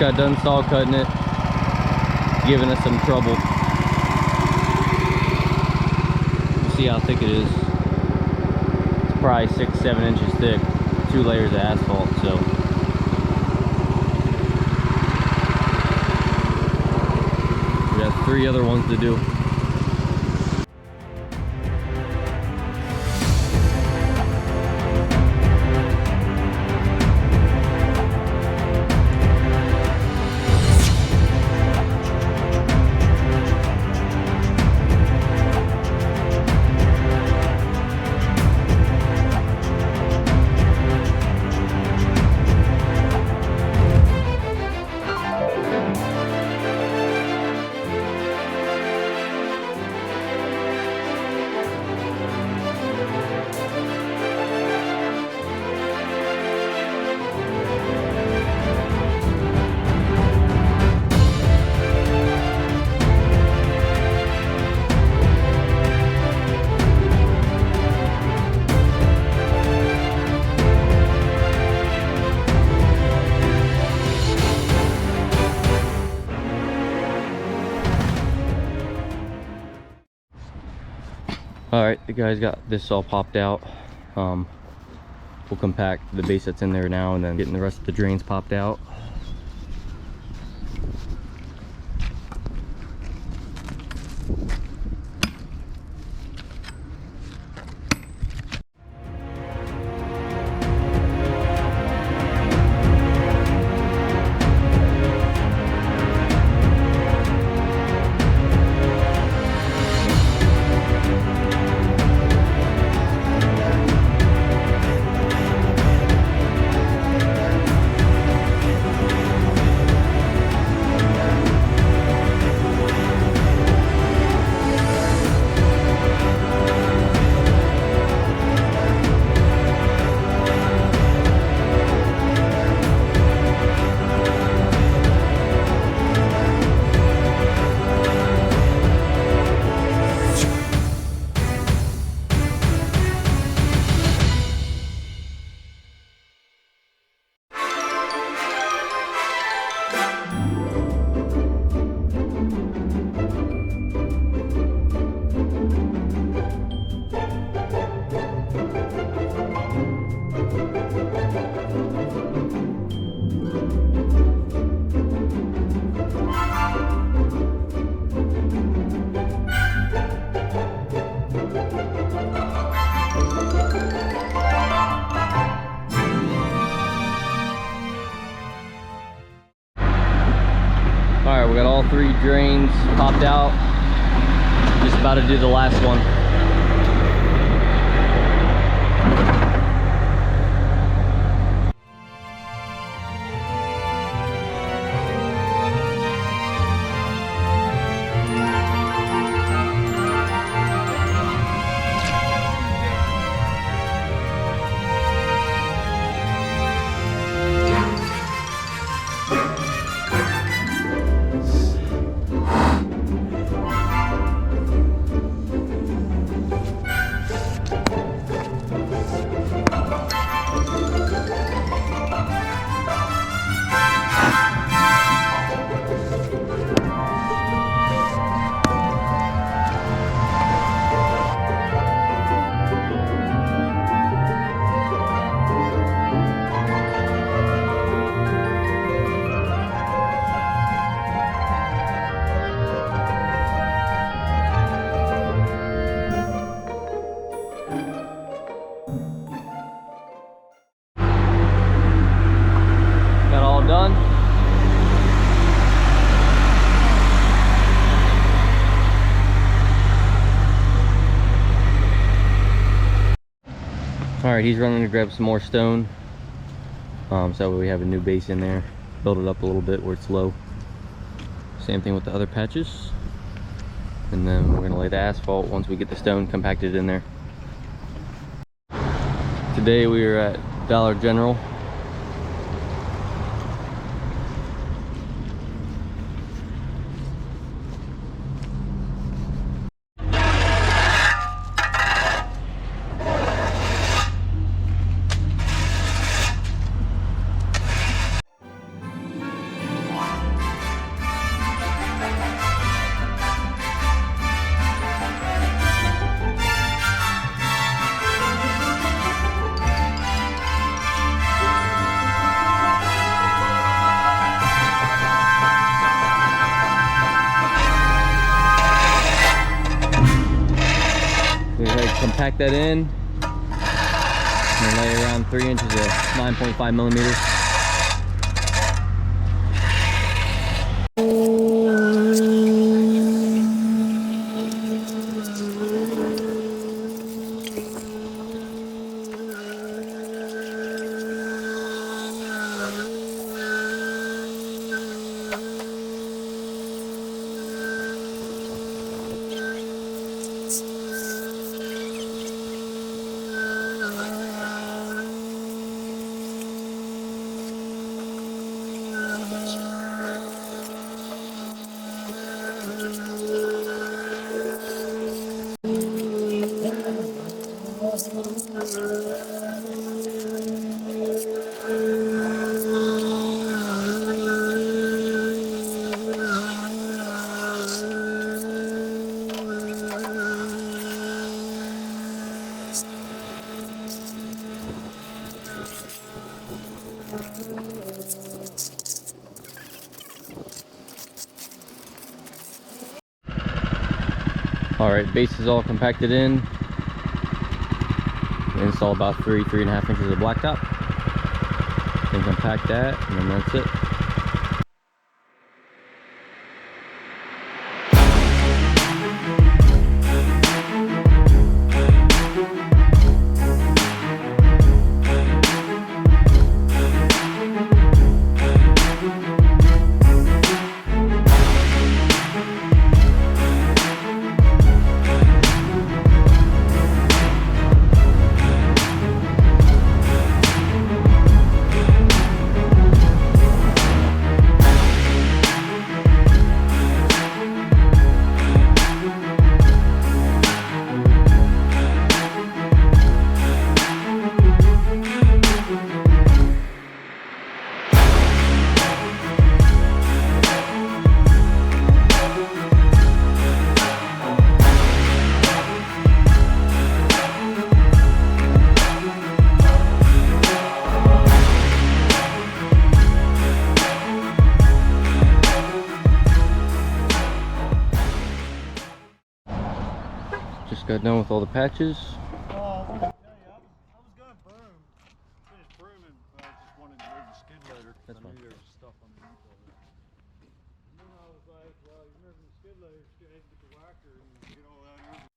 got done saw cutting it, giving us some trouble. See how thick it is. It's probably 6-7 inches thick, 2 layers of asphalt. So we got 3 other ones to do. All right, the guys got this all popped out. We'll compact the base that's in there now and then getting the rest of the drains popped out. Alright, we got all 3 drains popped out. Just about to do the last one. Done. All right, he's running to grab some more stone. So we have a new base in there. Build it up a little bit where it's low. Same thing with the other patches. And then we're gonna lay the asphalt once we get the stone compacted in there. Today we are at Dollar General. compact that in and lay around 3 inches of 9.5 millimeters. Alright, base is all compacted in. Install about 3.5 inches of blacktop. Then compact that, and then that's it. Just got done with all the patches. I was gonna finish pruning, but I just wanted to move the skid loader because I knew there was stuff underneath of it. And then I was like, well, you're moving the skid loader, just go ahead and get the whacker and get all that over.